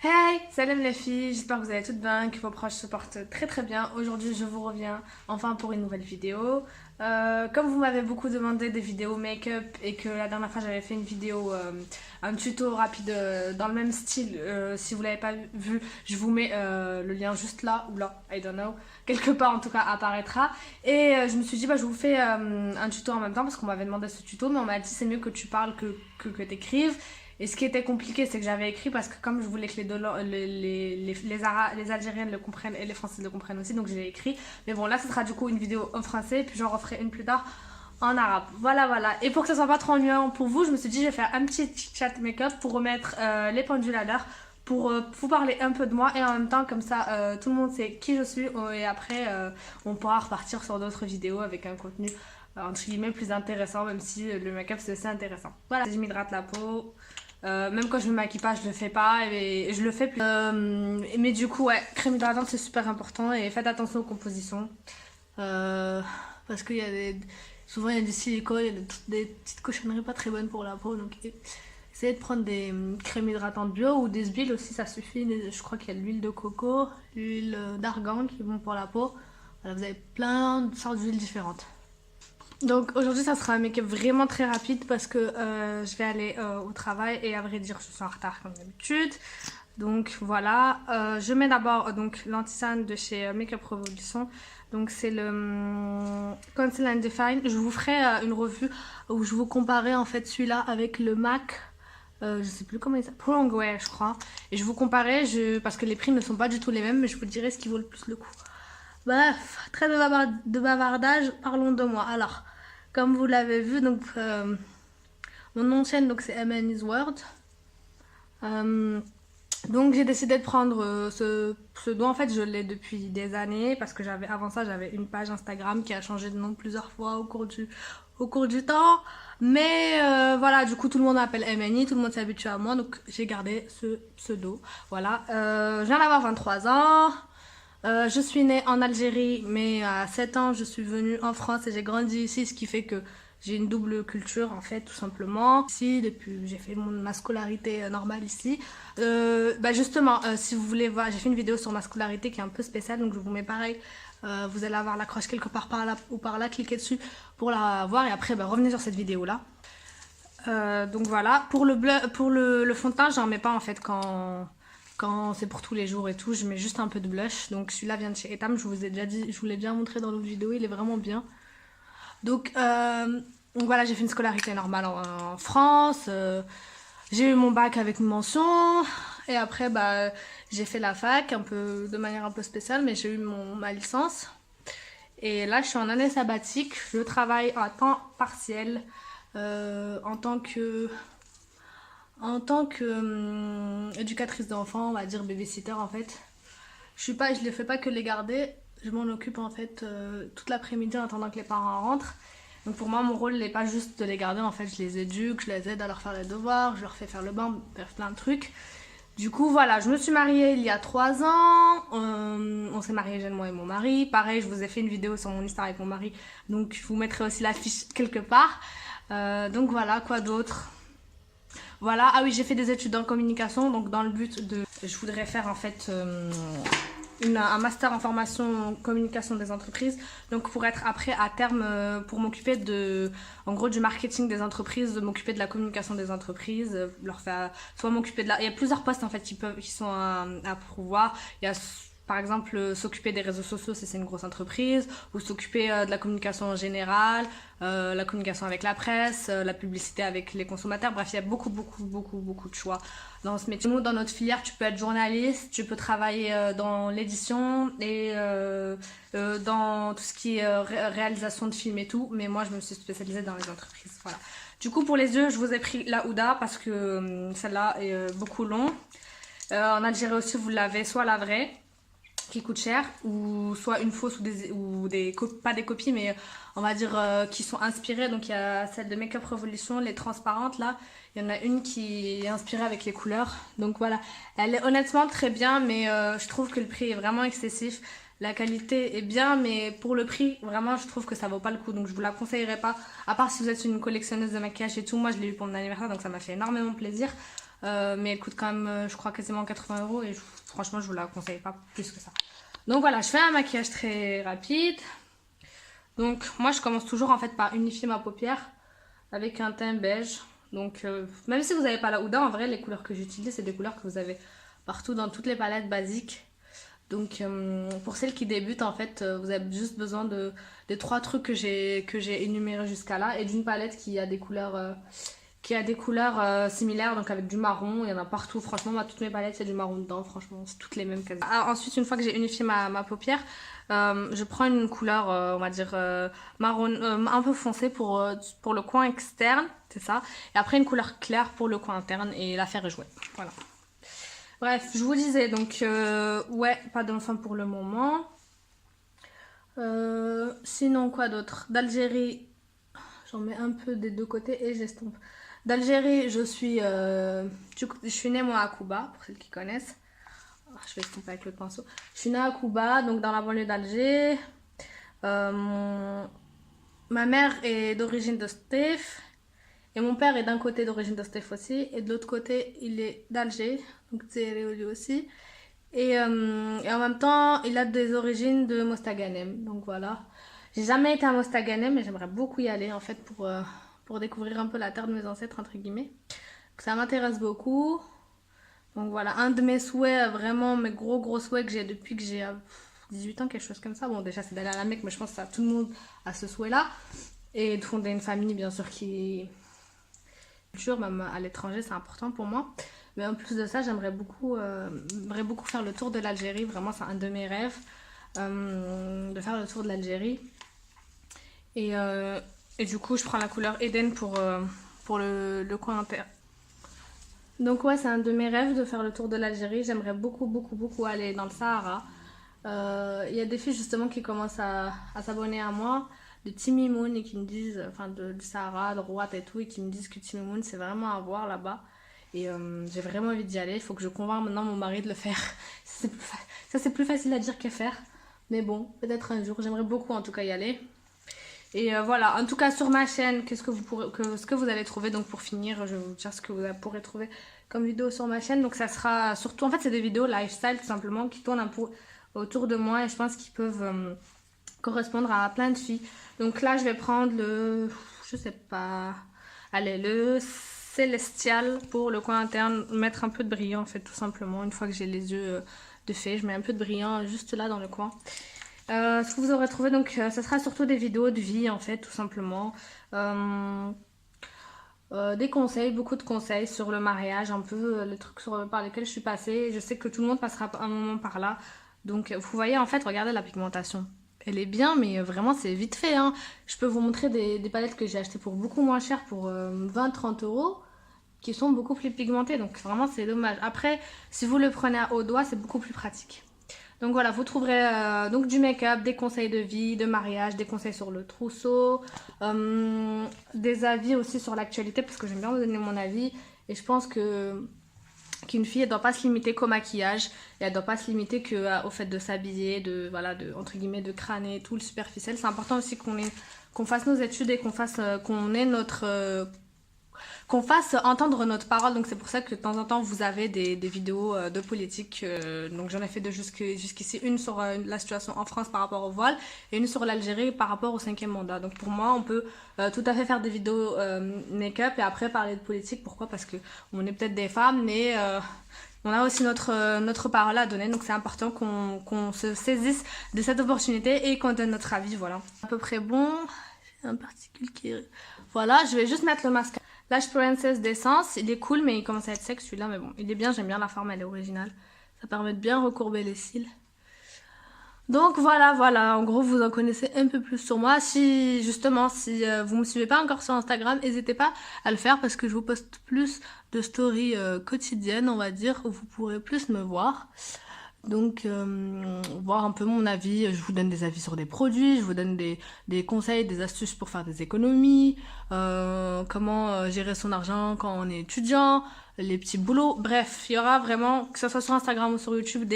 Hey, salam les filles, j'espère que vous allez toutes bien, que vos proches se portent très très bien. Aujourd'hui je vous reviens enfin pour une nouvelle vidéo. Comme vous m'avez beaucoup demandé des vidéos make-up et que la dernière fois j'avais fait une vidéo, un tuto rapide dans le même style, si vous l'avez pas vu, je vous mets le lien juste là ou là, I don't know, quelque part en tout cas apparaîtra. Et je me suis dit bah je vous fais un tuto en même temps parce qu'on m'avait demandé ce tuto mais on m'a dit c'est mieux que tu parles que t'écrives. Et ce qui était compliqué, c'est que j'avais écrit parce que comme je voulais que les Algériennes le comprennent et les Françaises le comprennent aussi, donc j'ai écrit. Mais bon, là, ce sera du coup une vidéo en français, puis j'en referai une plus tard en arabe. Voilà, voilà. Et pour que ça soit pas trop ennuyant pour vous, je me suis dit, je vais faire un petit chat make-up pour remettre les pendules à l'heure, pour vous parler un peu de moi et en même temps, comme ça, tout le monde sait qui je suis. Et après, on pourra repartir sur d'autres vidéos avec un contenu entre guillemets plus intéressant, même si le make-up c'est aussi intéressant. Voilà, je m'hydrate la peau. Même quand je me maquille pas, je le fais pas et je le fais plus. Mais du coup, ouais, crème hydratante c'est super important et faites attention aux compositions. Parce qu'il y a souvent il y a du silicone, il y a des petites cochonneries pas très bonnes pour la peau. Donc essayez de prendre des crèmes hydratantes bio ou des huiles aussi, ça suffit. Je crois qu'il y a l'huile de coco, l'huile d'argan qui est bon pour la peau. Voilà, vous avez plein de sortes d'huiles différentes. Donc aujourd'hui ça sera un make-up vraiment très rapide parce que je vais aller au travail et à vrai dire je suis en retard comme d'habitude. Donc voilà, je mets d'abord donc l'anti-cerne de chez Makeup Revolution. Donc c'est le Conceal and Define. Je vous ferai une revue où je vous comparerai en fait celui-là avec le MAC. Je sais plus comment il s'appelle, Pro Longwear je crois. Et je vous comparerai parce que les prix ne sont pas du tout les mêmes mais je vous dirai ce qui vaut le plus le coup. Bref, très de bavardage, parlons de moi. Alors, comme vous l'avez vu, donc mon nom de chaîne donc c'est MN's World. Donc j'ai décidé de prendre ce pseudo. En fait, je l'ai depuis des années parce que avant ça j'avais une page Instagram qui a changé de nom plusieurs fois au cours du temps. Mais voilà, du coup tout le monde m'appelle MNI, tout le monde s'habitue à moi, donc j'ai gardé ce pseudo. Voilà, je viens d'avoir 23 ans. Je suis née en Algérie, mais à 7 ans, je suis venue en France et j'ai grandi ici, ce qui fait que j'ai une double culture en fait, tout simplement. Ici, depuis, j'ai fait ma scolarité normale ici. Justement, si vous voulez voir, j'ai fait une vidéo sur ma scolarité qui est un peu spéciale, donc je vous mets pareil. Vous allez avoir l'accroche quelque part par là ou par là, cliquez dessus pour la voir et après revenez sur cette vidéo là. Donc voilà, pour le fond de teint, j'en mets pas en fait quand c'est pour tous les jours et tout, je mets juste un peu de blush. Donc celui-là vient de chez Etam, je vous ai déjà dit, je vous l'ai déjà montré dans l'autre vidéo, il est vraiment bien. Donc voilà, j'ai fait une scolarité normale en France. J'ai eu mon bac avec une mention. Et après, j'ai fait la fac de manière un peu spéciale, mais j'ai eu ma licence. Et là, je suis en année sabbatique. Je travaille à temps partiel en tant que éducatrice d'enfants, on va dire babysitter en fait. Je ne fais pas que les garder, je m'en occupe en fait toute l'après-midi en attendant que les parents rentrent. Donc pour moi mon rôle n'est pas juste de les garder, en fait je les éduque, je les aide à leur faire les devoirs, je leur fais faire le bain, bref plein de trucs. Du coup voilà, je me suis mariée il y a 3 ans, on s'est mariés jeune moi et mon mari. Pareil, je vous ai fait une vidéo sur mon histoire avec mon mari, donc je vous mettrai aussi l'affiche quelque part. Donc voilà, quoi d'autre? Voilà, ah oui, j'ai fait des études en communication, donc dans le but de... Je voudrais faire en fait un master en formation en communication des entreprises, donc pour être après à terme, pour m'occuper en gros du marketing des entreprises, de m'occuper de la communication des entreprises, leur faire, soit m'occuper de la... Il y a plusieurs postes en fait qui sont à pourvoir. Il y a par exemple s'occuper des réseaux sociaux si c'est une grosse entreprise, ou s'occuper de la communication en général, la communication avec la presse, la publicité avec les consommateurs. Bref, il y a beaucoup de choix dans ce métier. Nous, dans notre filière, tu peux être journaliste, tu peux travailler dans l'édition et dans tout ce qui est réalisation de films et tout, mais moi je me suis spécialisée dans les entreprises. Voilà. Du coup pour les yeux, je vous ai pris la Huda parce que celle-là est beaucoup long. En Algérie aussi vous l'avez, soit la vraie qui coûte cher, ou soit une fausse pas des copies mais on va dire qui sont inspirées. Donc il y a celle de Makeup Revolution, les transparentes là, il y en a une qui est inspirée avec les couleurs, donc voilà, elle est honnêtement très bien, mais je trouve que le prix est vraiment excessif. La qualité est bien, mais pour le prix, vraiment, je trouve que ça vaut pas le coup. Donc, je vous la conseillerais pas. À part si vous êtes une collectionneuse de maquillage et tout. Moi, je l'ai eu pour mon anniversaire, donc ça m'a fait énormément plaisir. mais elle coûte quand même, je crois, quasiment 80 € et franchement, je vous la conseille pas plus que ça. Donc voilà, je fais un maquillage très rapide. Donc moi, je commence toujours en fait par unifier ma paupière avec un teint beige. Donc même si vous n'avez pas la Huda, en vrai, les couleurs que j'utilise, c'est des couleurs que vous avez partout dans toutes les palettes basiques. Donc pour celles qui débutent, en fait, vous avez juste besoin des 3 trucs que j'ai énumérés jusqu'à là et d'une palette qui a des couleurs similaires, donc avec du marron. Il y en a partout. Franchement, moi, toutes mes palettes, il y a du marron dedans. Franchement, c'est toutes les mêmes quasi. Ensuite, une fois que j'ai unifié ma paupière, je prends une couleur, on va dire, marron, un peu foncé pour le coin externe, c'est ça. Et après, une couleur claire pour le coin interne et la faire jouer. Voilà. Bref, je vous disais, donc, ouais, pas d'enfant pour le moment. Sinon, quoi d'autre? D'Algérie, j'en mets un peu des deux côtés et j'estompe. D'Algérie, je suis née moi à Kouba, pour celles qui connaissent. Je vais estomper avec le pinceau. Je suis née à Kouba, donc dans la banlieue d'Alger. Ma mère est d'origine de Stéf. Et mon père est d'un côté d'origine de Stéf aussi. Et de l'autre côté, il est d'Alger. Donc c'est lui aussi. Et en même temps, il a des origines de Mostaganem. Donc voilà. J'ai jamais été à Mostaganem, mais j'aimerais beaucoup y aller en fait pour découvrir un peu la terre de mes ancêtres, entre guillemets. Donc, ça m'intéresse beaucoup. Donc voilà, un de mes souhaits, vraiment mes gros souhaits que j'ai depuis que j'ai 18 ans, quelque chose comme ça. Bon, déjà c'est d'aller à la Mecque, mais je pense que tout le monde a ce souhait-là. Et de fonder une famille, bien sûr, qui même à l'étranger, c'est important pour moi. Mais en plus de ça, j'aimerais beaucoup faire le tour de l'Algérie. Vraiment, c'est un de mes rêves, de faire le tour de l'Algérie. Et du coup, je prends la couleur Eden pour le coin interne. Donc ouais, c'est un de mes rêves de faire le tour de l'Algérie. J'aimerais beaucoup aller dans le Sahara. Il y a des filles justement qui commencent à s'abonner à moi, de Timimoun, et qui me disent, enfin du Sahara, de Rouat et tout, et qui me disent que Timimoun c'est vraiment à voir là-bas. Et j'ai vraiment envie d'y aller. Il faut que je convainque maintenant mon mari de le faire. Ça c'est plus facile à dire qu'à faire. Mais bon, peut-être un jour. J'aimerais beaucoup en tout cas y aller. Et voilà, en tout cas sur ma chaîne, ce que vous allez trouver. Donc pour finir, je vais vous dire ce que vous pourrez trouver comme vidéo sur ma chaîne. Donc ça sera surtout, en fait c'est des vidéos lifestyle tout simplement qui tournent un peu autour de moi. Et je pense qu'ils peuvent correspondre à plein de filles. Donc là je vais prendre je sais pas, allez, le Célestial pour le coin interne. Mettre un peu de brillant en fait tout simplement. Une fois que j'ai les yeux de fait, je mets un peu de brillant juste là dans le coin. Ce que vous aurez trouvé, donc ça sera surtout des vidéos de vie en fait tout simplement, des conseils, beaucoup de conseils sur le mariage, un peu les trucs par lesquels je suis passée. Je sais que tout le monde passera un moment par là, donc vous voyez en fait, regardez la pigmentation, elle est bien mais vraiment c'est vite fait hein. Je peux vous montrer des palettes que j'ai achetées pour beaucoup moins cher, pour 20-30 €, qui sont beaucoup plus pigmentées, donc vraiment c'est dommage. Après si vous le prenez au doigt c'est beaucoup plus pratique. Donc voilà, vous trouverez donc du make-up, des conseils de vie, de mariage, des conseils sur le trousseau, des avis aussi sur l'actualité, parce que j'aime bien vous donner mon avis. Et je pense qu'une fille, elle doit pas se limiter qu'au maquillage, et elle doit pas se limiter qu'au fait de s'habiller, entre guillemets, de crâner et tout, le superficiel. C'est important aussi qu'on fasse nos études et qu'on fasse entendre notre parole. Donc c'est pour ça que de temps en temps vous avez des vidéos de politique. Donc j'en ai fait jusqu'ici, une sur la situation en France par rapport au voile et une sur l'Algérie par rapport au 5e mandat. Donc pour moi on peut tout à fait faire des vidéos make-up et après parler de politique. Pourquoi? Parce que on est peut-être des femmes, mais on a aussi notre parole à donner. Donc c'est important qu'on se saisisse de cette opportunité et qu'on donne notre avis. Voilà, à peu près bon. Un particule qui... Voilà, je vais juste mettre le mascara. Lash Princess d'Essence, il est cool mais il commence à être sec celui-là, mais bon, il est bien, j'aime bien la forme, elle est originale. Ça permet de bien recourber les cils. Donc voilà, en gros vous en connaissez un peu plus sur moi. Si vous me suivez pas encore sur Instagram, n'hésitez pas à le faire parce que je vous poste plus de stories quotidiennes, on va dire, où vous pourrez plus me voir. Donc voir un peu mon avis, je vous donne des avis sur des produits, je vous donne des conseils, des astuces pour faire des économies, comment gérer son argent quand on est étudiant, les petits boulots, bref, il y aura vraiment, que ce soit sur Instagram ou sur YouTube,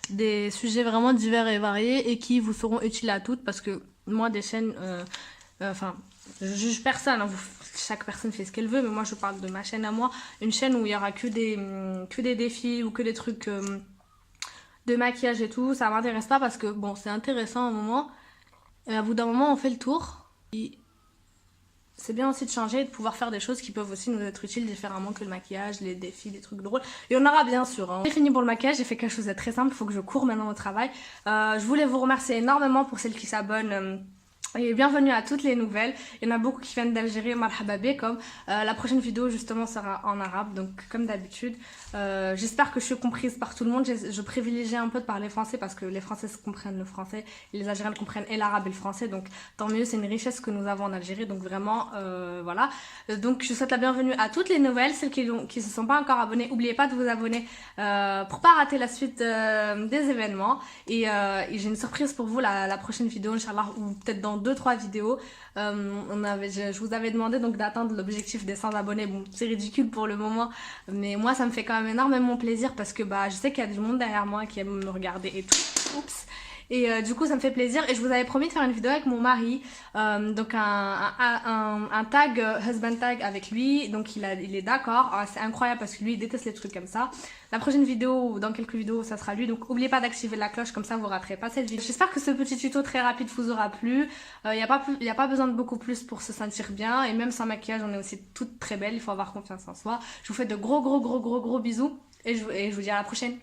des sujets vraiment divers et variés et qui vous seront utiles à toutes, parce que moi des chaînes, enfin je juge personne, hein, chaque personne fait ce qu'elle veut, mais moi je parle de ma chaîne à moi, une chaîne où il y aura que des défis ou que des trucs de maquillage et tout, ça m'intéresse pas parce que bon, c'est intéressant à un moment, et à bout d'un moment on fait le tour. Et c'est bien aussi de changer et de pouvoir faire des choses qui peuvent aussi nous être utiles différemment que le maquillage, les défis, les trucs drôles. Et on aura bien sûr. Hein. J'ai fini pour le maquillage, j'ai fait quelque chose de très simple, il faut que je cours maintenant au travail. Je voulais vous remercier énormément pour celles qui s'abonnent. Et bienvenue à toutes les nouvelles. Il y en a beaucoup qui viennent d'Algérie, marhaba comme la prochaine vidéo justement sera en arabe, donc comme d'habitude. J'espère que je suis comprise par tout le monde. Je privilégie un peu de parler français parce que les Français comprennent le français et les Algériens comprennent et l'arabe et le français, donc tant mieux, c'est une richesse que nous avons en Algérie, donc vraiment voilà. Donc je souhaite la bienvenue à toutes les nouvelles, celles qui ne se sont pas encore abonnées, n'oubliez pas de vous abonner pour pas rater la suite des événements. Et j'ai une surprise pour vous la prochaine vidéo, Inch'Allah, ou peut-être dans 2-3 vidéos. Je vous avais demandé donc d'atteindre l'objectif des 100 abonnés. Bon, c'est ridicule pour le moment, mais moi ça me fait quand même énormément plaisir parce que je sais qu'il y a du monde derrière moi qui aime me regarder et tout. Oups. Et du coup ça me fait plaisir et je vous avais promis de faire une vidéo avec mon mari, donc un tag, husband tag avec lui, donc il est d'accord. C'est incroyable parce que lui il déteste les trucs comme ça. La prochaine vidéo, ou dans quelques vidéos, ça sera lui, donc n'oubliez pas d'activer la cloche, comme ça vous raterez pas cette vidéo. J'espère que ce petit tuto très rapide vous aura plu. Il n'y a pas besoin de beaucoup plus pour se sentir bien, et même sans maquillage on est aussi toutes très belles, il faut avoir confiance en soi. Je vous fais de gros bisous et je vous dis à la prochaine.